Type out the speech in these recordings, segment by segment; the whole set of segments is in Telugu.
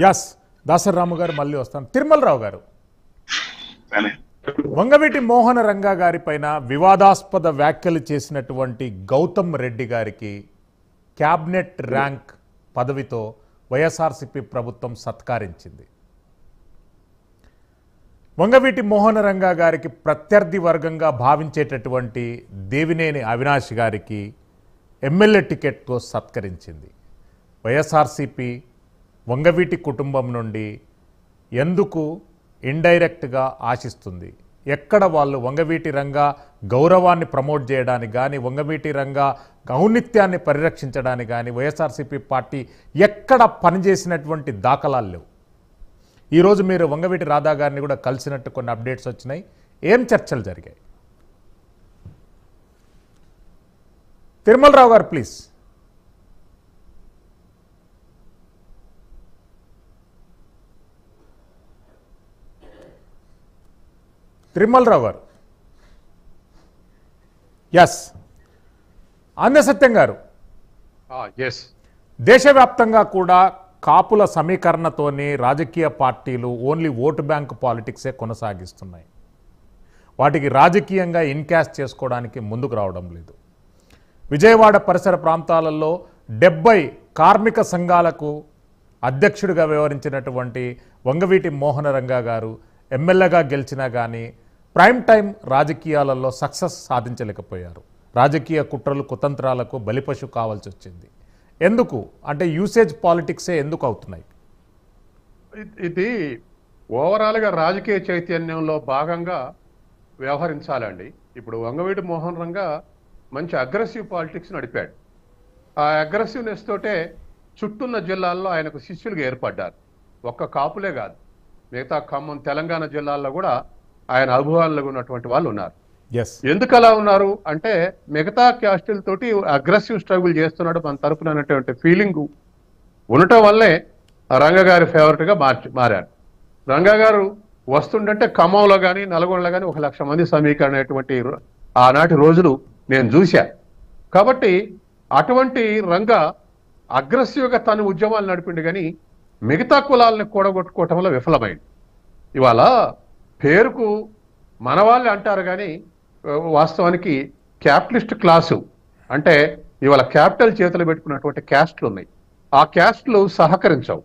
ఎస్ దాసరాము గారు మళ్ళీ వస్తాను. తిరుమలరావు గారు, వంగవీటి మోహన రంగా గారి పైన వివాదాస్పద వ్యాఖ్యలు చేసినటువంటి గౌతమ్ రెడ్డి గారికి క్యాబినెట్ ర్యాంక్ పదవితో వైఎస్ఆర్సీపీ ప్రభుత్వం సత్కరించింది. వంగవీటి మోహన రంగా గారికి ప్రత్యర్థి వర్గంగా భావించేటటువంటి దేవినేని అవినాష్ గారికి ఎమ్మెల్యే టికెట్తో సత్కరించింది. వైఎస్ఆర్సీపీ వంగవీటి కుటుంబం నుండి ఎందుకు ఇండైరెక్ట్గా ఆశిస్తుంది? ఎక్కడ వాళ్ళు వంగవీటి రంగా గౌరవాన్ని ప్రమోట్ చేయడానికి కానీ, వంగవీటి రంగా ఔన్నిత్యాన్ని పరిరక్షించడానికి కానీ వైఎస్ఆర్సీపీ పార్టీ ఎక్కడ పనిచేసినటువంటి దాఖలాలు లేవు. ఈరోజు మీరు వంగవీటి రాధా గారిని కూడా కలిసినట్టు కొన్ని అప్డేట్స్ వచ్చినాయి. ఏం చర్చలు జరిగాయి? తిరుమలరావు గారు ప్లీజ్. తిరుమలరావు గారు, ఎస్. ఆంధ్రసత్యం గారు, దేశవ్యాప్తంగా కూడా కాపుల సమీకరణతోనే రాజకీయ పార్టీలు ఓన్లీ ఓటు బ్యాంక్ పాలిటిక్సే కొనసాగిస్తున్నాయి. వాటికి రాజకీయంగా ఇన్కాష్ చేసుకోవడానికి ముందుకు రావడం లేదు. విజయవాడ పరిసర ప్రాంతాలలో 70 కార్మిక సంఘాలకు అధ్యక్షుడిగా వ్యవహరించినటువంటి వంగవీటి మోహన రంగా గారు ఎమ్మెల్యేగా గెలిచినా కానీ ప్రైమ్ టైం రాజకీయాలలో సక్సెస్ సాధించలేకపోయారు. రాజకీయ కుట్రలు కుతంత్రాలకు బలిపశు కావాల్సి వచ్చింది. ఎందుకు అంటే యూసేజ్ పాలిటిక్సే ఎందుకు అవుతున్నాయి? ఇది ఓవరాల్గా రాజకీయ చైతన్యంలో భాగంగా వ్యవహరించాలండి. ఇప్పుడు వంగవీటి మోహన్ రంగా మంచి అగ్రెసివ్ పాలిటిక్స్ నడిపాడు. ఆ అగ్రెసివ్నెస్ తోటే చుట్టూన్న జిల్లాల్లో ఆయనకు శిష్యులుగా ఏర్పడ్డారు. ఒక్క కాపులే కాదు, మిగతా ఖమ్మం తెలంగాణ జిల్లాల్లో కూడా ఆయన అనుభవాల్లో ఉన్నటువంటి వాళ్ళు ఉన్నారు. ఎందుకు అలా ఉన్నారు అంటే మిగతా క్యాస్టులతోటి అగ్రెసివ్ స్ట్రగుల్ చేస్తున్నాడు మన తరపున అనేటువంటి ఫీలింగ్ ఉండటం వల్లే రంగా గారి ఫేవరెట్గా మారారు. రంగా గారు వస్తుండంటే ఖమ్మంలో కానీ నల్గొండలో కానీ 1,00,000 మంది సమీకరణటువంటి ఆనాటి రోజులు నేను చూశా. కాబట్టి అటువంటి రంగా అగ్రెసివ్గా తన ఉద్యమాలు నడిపిండు కానీ మిగతా కులాలను కూడగొట్టుకోవటంలో విఫలమైంది. ఇవాళ పేరుకు మన వాళ్ళే అంటారు కానీ వాస్తవానికి క్యాపిటలిస్ట్ క్లాసు అంటే ఇవాళ క్యాపిటల్ చేతులు పెట్టుకున్నటువంటి క్యాస్ట్లు ఉన్నాయి. ఆ క్యాస్ట్లు సహకరించవు.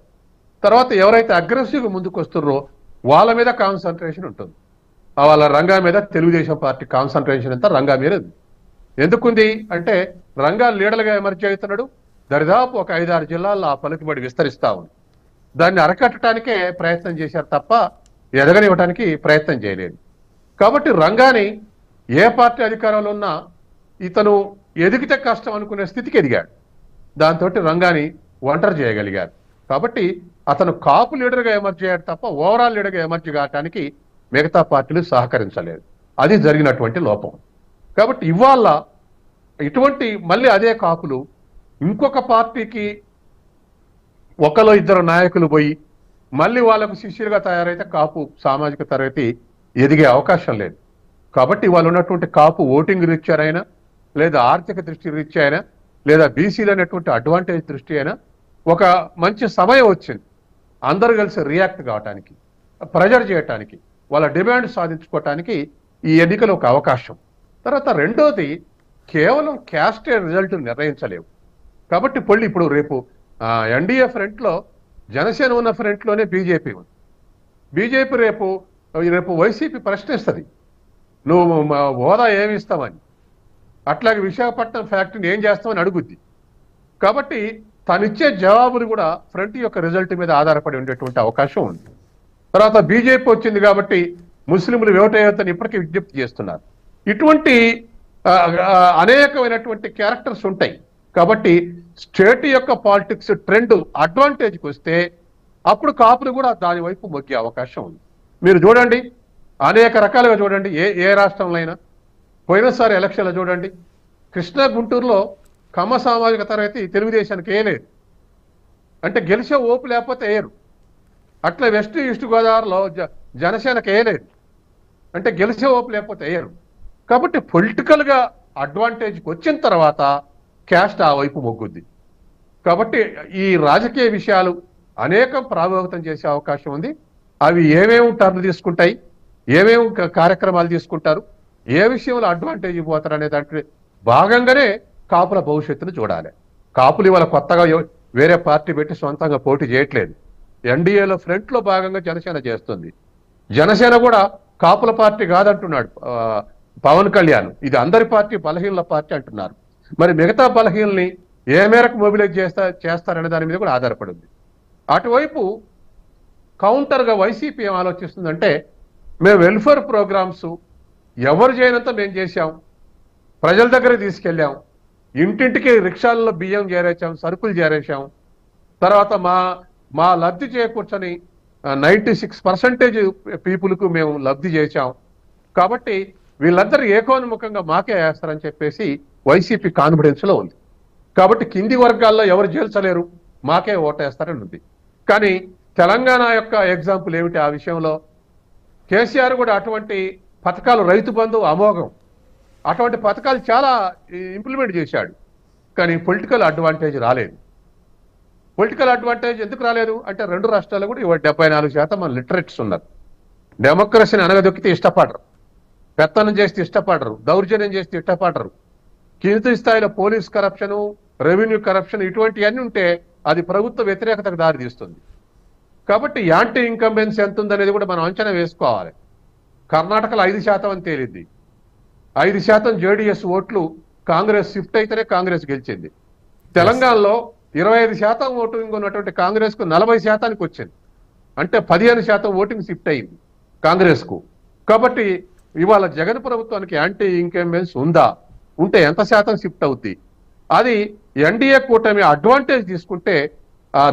తర్వాత ఎవరైతే అగ్రెసివ్గా ముందుకు వస్తున్నారో వాళ్ళ మీద కాన్సన్ట్రేషన్ ఉంటుంది. వాళ్ళ రంగా మీద తెలుగుదేశం పార్టీ కాన్సన్ట్రేషన్ అంతా రంగా మీద ఎందుకుంది అంటే రంగా లీడర్గా ఎమర్జీ అవుతున్నాడు. దరిదాపు ఒక 5-6 జిల్లాల్లో ఆ పలుకుబడి విస్తరిస్తూ ఉంది. దాన్ని అరకట్టడానికే ప్రయత్నం చేశారు తప్ప ఎదగనివ్వడానికి ప్రయత్నం చేయలేదు. కాబట్టి రంగాని ఏ పార్టీ అధికారంలో ఉన్నా ఇతను ఎదిగితే కష్టం అనుకునే స్థితికి ఎదిగాడు. దాంతో రంగాని ఒంటరి చేయగలిగారు. కాబట్టి అతను కాపు లీడర్గా ఎమర్జీ అయ్యాడు తప్ప ఓవరాల్ లీడర్గా ఎమర్జీ కావడానికి మిగతా పార్టీలు సహకరించలేదు. అది జరిగినటువంటి లోపం. కాబట్టి ఇవాళ ఇటువంటి మళ్ళీ అదే కాపులు ఇంకొక పార్టీకి ఒకలో 2 నాయకులు పోయి మళ్ళీ వాళ్ళకు శిష్యులుగా తయారైతే కాపు సామాజిక తరగతి ఎదిగే అవకాశం లేదు. కాబట్టి వాళ్ళు ఉన్నటువంటి కాపు ఓటింగ్ రీత్యా అయినా లేదా ఆర్థిక దృష్టి రీత్యా అయినా లేదా బీసీలు అనేటువంటి అడ్వాంటేజ్ దృష్టి అయినా ఒక మంచి సమయం వచ్చింది అందరూ కలిసి రియాక్ట్ కావటానికి, ప్రెజర్ చేయటానికి, వాళ్ళ డిమాండ్ సాధించుకోవటానికి ఈ ఎన్నికలు ఒక అవకాశం. తర్వాత రెండోది కేవలం క్యాస్టే రిజల్ట్ నిర్ణయించలేవు. కాబట్టి ఇప్పుడు రేపు ఎన్డీఏ ఫ్రంట్లో జనసేన ఉన్న ఫ్రంట్లోనే బీజేపీ ఉంది. బీజేపీ రేపు వైసీపీ ప్రశ్నిస్తుంది, నువ్వు హోదా ఏమి ఇస్తామని. అట్లాగే విశాఖపట్నం ఫ్యాక్టరీని ఏం చేస్తామని అడుగుద్ది. కాబట్టి తనిచ్చే జవాబులు కూడా ఫ్రంట్ యొక్క రిజల్ట్ మీద ఆధారపడి ఉండేటువంటి అవకాశం ఉంది. తర్వాత బీజేపీ వచ్చింది కాబట్టి ముస్లింలు ఓటేయొద్దని ఇప్పటికీ విజ్ఞప్తి చేస్తున్నారు. ఇటువంటి అనేకమైనటువంటి క్యారెక్టర్స్ ఉంటాయి. కాబట్టి స్టేట్ యొక్క పాలిటిక్స్ ట్రెండ్ అడ్వాంటేజ్కి వస్తే అప్పుడు కాపులు కూడా దాని వైపు మొగ్గే అవకాశం ఉంది. మీరు చూడండి, అనేక రకాలుగా చూడండి. ఏ రాష్ట్రంలో అయినా పోయినసారి ఎలక్షన్లో చూడండి, కృష్ణా గుంటూరులో కమ్మ సామాజిక తరగతి తెలుగుదేశానికి వేయలేదు. అంటే గెలిచే ఓపు లేకపోతే వేయరు. అట్లా వెస్ట్ ఈస్ట్ గోదావరిలో జనసేనకు వేయలేదు. అంటే గెలిచే ఓపు లేకపోతే వేయరు. కాబట్టి పొలిటికల్గా అడ్వాంటేజ్కి వచ్చిన తర్వాత క్యాస్ట్ ఆ వైపు మొగ్గుద్ది. కాబట్టి ఈ రాజకీయ విషయాలు అనేకం ప్రభావితం చేసే అవకాశం ఉంది. అవి ఏమేమి టర్న్ తీసుకుంటాయి, ఏమేమి కార్యక్రమాలు తీసుకుంటారు, ఏ విషయంలో అడ్వాంటేజ్ ఇవ్వతారు అనే దాంట్లో భాగంగానే కాపుల భవిష్యత్తును చూడాలి. కాపులు ఇవాళ కొత్తగా వేరే పార్టీ పెట్టి సొంతంగా పోటీ చేయట్లేదు. ఎన్డీఏలో ఫ్రంట్ లో భాగంగా జనసేన చేస్తుంది. జనసేన కూడా కాపుల పార్టీ కాదంటున్నాడు పవన్ కళ్యాణ్. ఇది అందరి పార్టీ, బలహీనల పార్టీ అంటున్నారు. మరి మిగతా బలహీనల్ని ఏ మేరకు మొబిలైజ్ చేస్తారనే దాని మీద కూడా ఆధారపడి ఉంది. అటువైపు కౌంటర్గా వైసీపీ ఏం ఆలోచిస్తుందంటే, మేము వెల్ఫేర్ ప్రోగ్రామ్స్ ఎవరు చేయనంత మేము చేశాం, ప్రజల దగ్గర తీసుకెళ్ళాం, ఇంటింటికి రిక్షాల్లో బియ్యం చేరేసాం, సరుకులు చేరేసాం, తర్వాత మా లబ్ధి చేకూర్చని 96% పీపుల్కు మేము లబ్ధి చేశాం, కాబట్టి వీళ్ళందరూ ఏకోన్ముఖంగా మాకే వేస్తారని చెప్పేసి వైసీపీ కాన్ఫిడెన్స్ లో ఉంది. కాబట్టి కింది వర్గాల్లో ఎవరు చేల్చలేరు, మాకే ఓటేస్తారని ఉంది. కానీ తెలంగాణ యొక్క ఎగ్జాంపుల్ ఏమిటి ఆ విషయంలో? కేసీఆర్ కూడా అటువంటి పథకాలు, రైతు బంధు అమోఘం, అటువంటి పథకాలు చాలా ఇంప్లిమెంట్ చేశాడు. కానీ పొలిటికల్ అడ్వాంటేజ్ రాలేదు. పొలిటికల్ అడ్వాంటేజ్ ఎందుకు రాలేదు అంటే, 2 రాష్ట్రాల్లో కూడా 74% మన లిటరేట్స్ ఉన్నారు. డెమోక్రసీని అనగదొక్కితే ఇష్టపడరు, పెత్తనం చేస్తే ఇష్టపడరు, దౌర్జన్యం చేస్తే ఇష్టపడరు, కింది స్థాయిలో పోలీస్ కరప్షన్, రెవెన్యూ కరప్షన్ ఇటువంటివన్నీ ఉంటే అది ప్రభుత్వ వ్యతిరేకతకు దారితీస్తుంది. కాబట్టి యాంటీ ఇన్కంబెన్స్ ఎంత ఉందనేది కూడా మనం అంచనా వేసుకోవాలి. కర్ణాటకలో 5% అని తేలింది. 5% జేడీఎస్ ఓట్లు కాంగ్రెస్ షిఫ్ట్ అయితేనే కాంగ్రెస్ గెలిచింది. తెలంగాణలో 25% ఓటింగ్ ఉన్నటువంటి కాంగ్రెస్ కు 40%కి వచ్చింది. అంటే 15% ఓటింగ్ షిఫ్ట్ అయింది కాంగ్రెస్ కు. కాబట్టి ఇవాళ జగన్ ప్రభుత్వానికి యాంటీ ఇన్కంబెన్స్ ఉందా, ఉంటే ఎంత శాతం షిఫ్ట్ అవుద్ది, అది ఎన్డీఏ కూటమి అడ్వాంటేజ్ తీసుకుంటే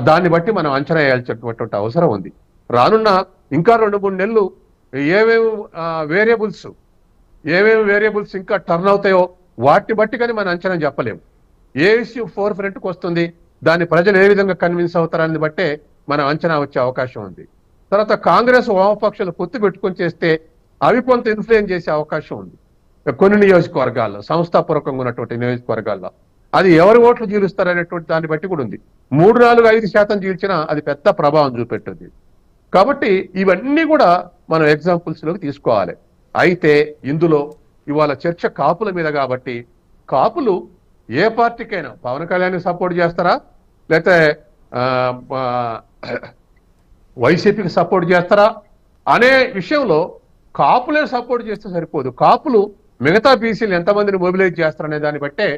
దాన్ని బట్టి మనం అంచనా వేయాల్సినటువంటి అవసరం ఉంది. రానున్న ఇంకా 2-3 నెలలు ఏమేమి వేరియబుల్స్ ఇంకా టర్న్ అవుతాయో వాటిని బట్టి కానీ మనం అంచనా చెప్పలేము. ఏ ఇష్యూ ఫోర్ ఫ్రంట్కి వస్తుంది, దాన్ని ప్రజలు ఏ విధంగా కన్విన్స్ అవుతారని బట్టే మనం అంచనా వచ్చే అవకాశం ఉంది. తర్వాత కాంగ్రెస్ వామపక్షాలు పొత్తు పెట్టుకొని చేస్తే అవి కొంత ఇన్ఫ్లుయెన్స్ చేసే అవకాశం ఉంది కొన్ని నియోజకవర్గాల్లో, సంస్థాపూర్వకంగా ఉన్నటువంటి నియోజకవర్గాల్లో. అది ఎవరి ఓట్లు చీలుస్తారనేటువంటి దాన్ని బట్టి కూడా ఉంది. 3, 4, 5% చీల్చినా అది పెద్ద ప్రభావం చూపెట్టింది. కాబట్టి ఇవన్నీ కూడా మనం ఎగ్జాంపుల్స్ లోకి తీసుకోవాలి. అయితే ఇందులో ఇవాళ చర్చ కాపుల మీద కాబట్టి, కాపులు ఏ పార్టీకైనా పవన్ కళ్యాణ్ సపోర్ట్ చేస్తారా, లేకపోతే వైసీపీకి సపోర్ట్ చేస్తారా అనే విషయంలో కాపులే సపోర్ట్ చేస్తే సరిపోదు. కాపులు మిగతా బీసీలు ఎంతమందిని మొబిలైజ్ చేస్తారనే దాన్ని బట్టే